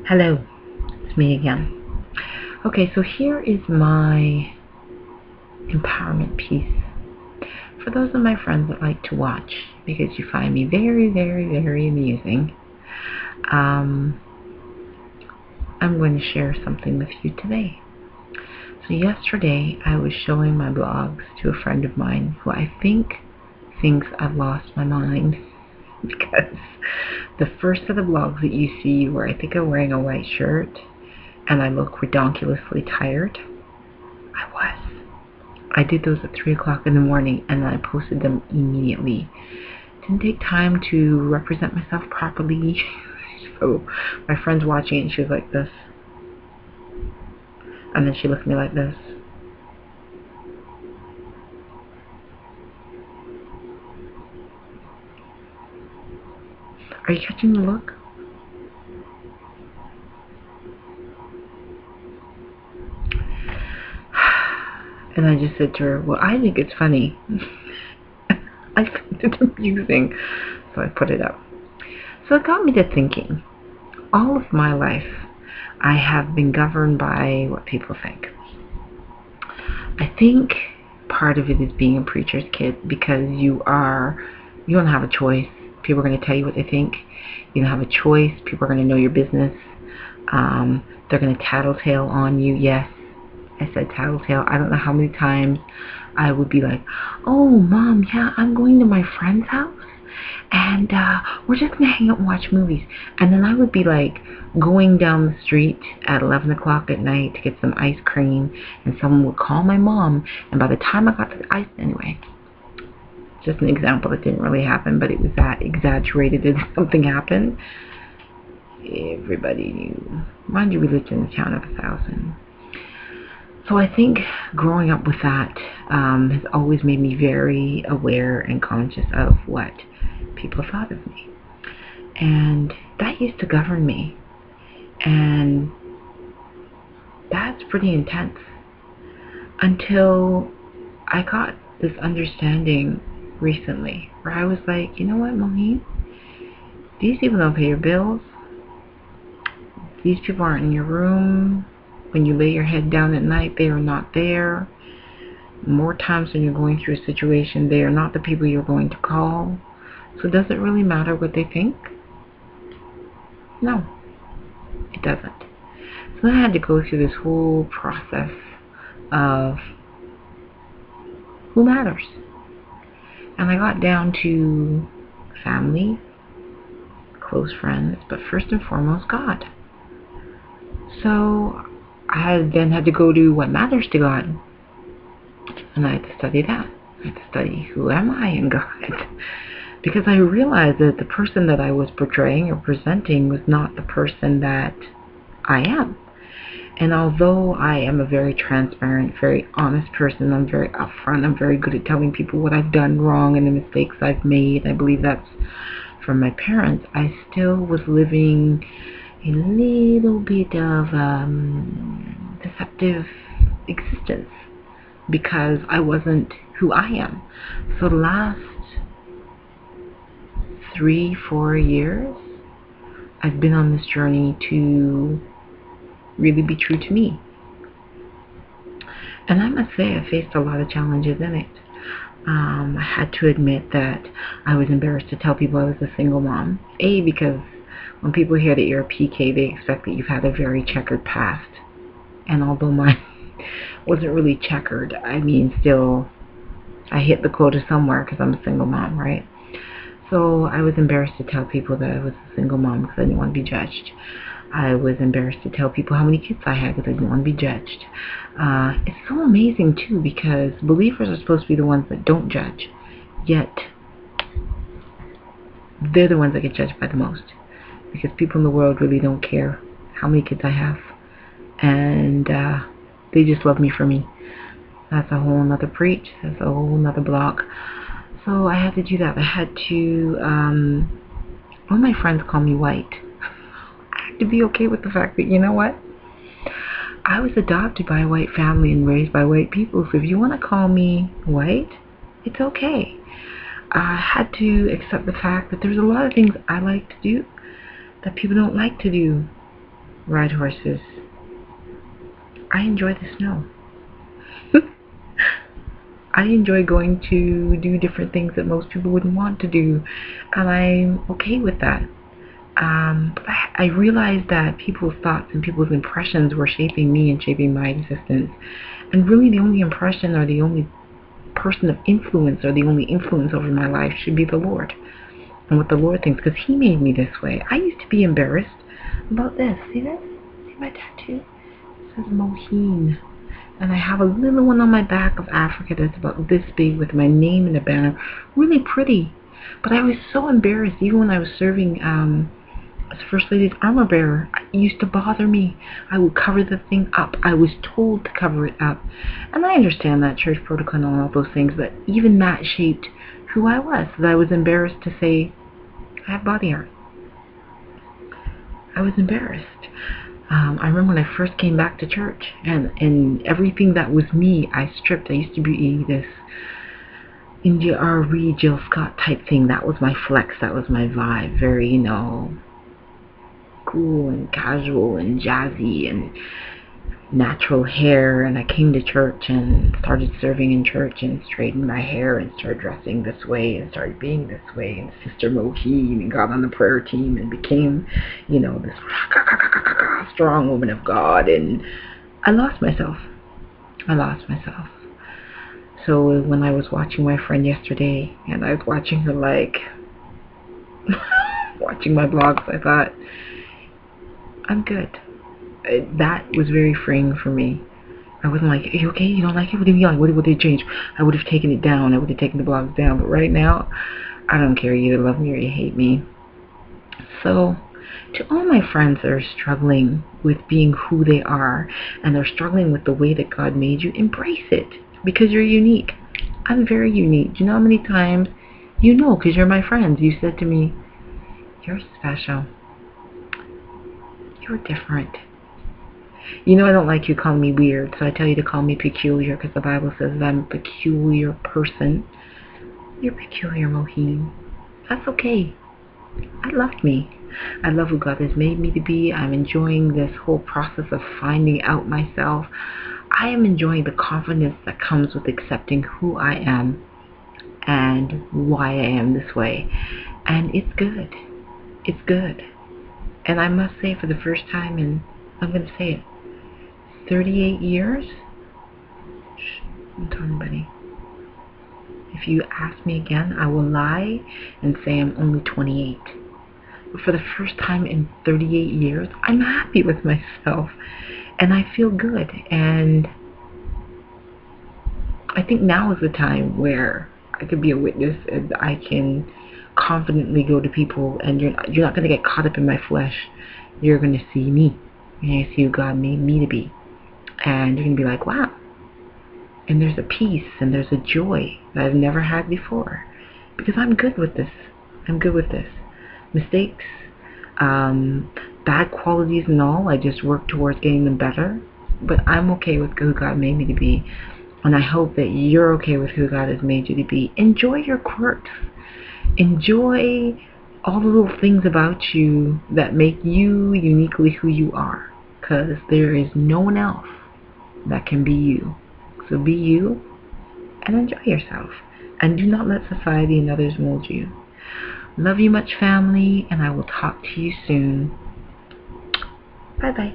Hello, it's me again. Okay, so here is my empowerment piece for those of my friends that like to watch because you find me very, very, very amusing. I'm going to share something with you today. So yesterday I was showing my blogs to a friend of mine who I think thinks I've lost my mind because the first of the blogs that you see where I think I'm wearing a white shirt and I look ridiculously tired, I did those at 3 o'clock in the morning and then I posted them immediately. Didn't take time to represent myself properly. So my friend's watching it and she was like this. And then she looked at me like this. Are you catching the look? And I just said to her, well, I think it's funny. I find it amusing. So I put it up. So it got me to thinking. All of my life, I have been governed by what people think. I think part of it is being a preacher's kid because you don't have a choice. People are going to tell you what they think. You don't have a choice. People are going to know your business. They're going to tattletale on you. Yes, I said tattletale. I don't know how many times I would be like, oh, Mom, yeah, I'm going to my friend's house. And we're just going to hang out and watch movies. And then I would be like going down the street at 11 o'clock at night to get some ice cream. And someone would call my mom. And by the time I got to the ice, anyway, just an example that didn't really happen, but it was that exaggerated that something happened. Everybody knew. Mind you, we lived in a town of 1,000. So I think growing up with that has always made me very aware and conscious of what people thought of me. And that used to govern me. And that's pretty intense. Until I got this understanding recently where I was like, you know what, Moheen? These people don't pay your bills. These people aren't in your room. When you lay your head down at night, they are not there. More times when you're going through a situation, they are not the people you're going to call. So does it really matter what they think? No, it doesn't. So I had to go through this whole process of who matters. And I got down to family, close friends, but first and foremost, God. So I then had to go to what matters to God. And I had to study that. I had to study who am I in God. Because I realized that the person that I was portraying or presenting was not the person that I am. And although I am a very transparent, very honest person, I'm very upfront, I'm very good at telling people what I've done wrong and the mistakes I've made. I believe that's from my parents. I still was living a little bit of deceptive existence because I wasn't who I am. So the last 3-4 years, I've been on this journey to really be true to me. And I must say I faced a lot of challenges in it. I had to admit that I was embarrassed to tell people I was a single mom. Because when people hear that you're a PK, they expect that you've had a very checkered past. And although mine wasn't really checkered, I mean, still, I hit the quota somewhere because I'm a single mom, right? So I was embarrassed to tell people that I was a single mom because I didn't want to be judged. I was embarrassed to tell people how many kids I had because I didn't want to be judged. It's so amazing, too, because believers are supposed to be the ones that don't judge, yet they're the ones that get judged by the most because people in the world really don't care how many kids I have, and they just love me for me. That's a whole nother preach. That's a whole nother blog. So I had to do that. I had to, one of my friends called me white. I had to be okay with the fact that, you know what? I was adopted by a white family and raised by white people, so if you want to call me white, it's okay. I had to accept the fact that there's a lot of things I like to do that people don't like to do. ride horses. I enjoy the snow. I enjoy going to do different things that most people wouldn't want to do, and I'm okay with that. But I realized that people's thoughts and people's impressions were shaping me and shaping my existence. And really the only impression or the only person of influence or the only influence over my life should be the Lord. And what the Lord thinks, because He made me this way. I used to be embarrassed about this. See this? See my tattoo? It says Moheen. And I have a little one on my back of Africa that's about this big with my name in a banner. Really pretty. But I was so embarrassed, even when I was serving as First Lady's armor bearer. It used to bother me. I would cover the thing up. I was told to cover it up. And I understand that church protocol and all those things, but even that shaped who I was. That I was embarrassed to say, I have body art. I was embarrassed. I remember when I first came back to church, and everything that was me, I stripped. I used to be this India R.V. Jill Scott type thing. That was my flex. That was my vibe. Very, cool and casual and jazzy and natural hair. And I came to church and started serving in church and straightened my hair and started dressing this way and started being this way. And Sister Moheen, and got on the prayer team and became, this strong woman of God. And I lost myself. So when I was watching my friend yesterday, and I was watching her watching my blogs, I thought, I'm good. That was very freeing for me. I wasn't like, are you okay? You don't like it? What do you mean? What did they change? I would have taken it down. I would have taken the blogs down. But right now, I don't care. You either love me or you hate me. So, to all my friends that are struggling with being who they are, and they're struggling with the way that God made you, embrace it. Because you're unique. I'm very unique. Do you know how many times, because you're my friends, you said to me, you're special. You're different. I don't like you calling me weird, so I tell you to call me peculiar, because the Bible says that I'm a peculiar person. You're peculiar, Moheen. That's okay. I love me. I love who God has made me to be. I'm enjoying this whole process of finding out myself. I am enjoying the confidence that comes with accepting who I am and why I am this way. And it's good. It's good. And I must say, for the first time in, I'm going to say it, 38 years? Shh, don't tell anybody. If you ask me again, I will lie and say I'm only 28. But for the first time in 38 years, I'm happy with myself. And I feel good. And I think now is the time where I could be a witness and I can confidently go to people, and you're not going to get caught up in my flesh. You're going to see me. You're going to see who God made me to be. And you're going to be like, wow. And there's a peace and there's a joy that I've never had before. Because I'm good with this. I'm good with this. Mistakes, bad qualities and all, I just work towards getting them better. But I'm okay with who God made me to be. And I hope that you're okay with who God has made you to be. Enjoy your quirks. Enjoy all the little things about you that make you uniquely who you are. Because there is no one else that can be you. So be you and enjoy yourself. And do not let society and others mold you. Love you much, family, and I will talk to you soon. Bye-bye.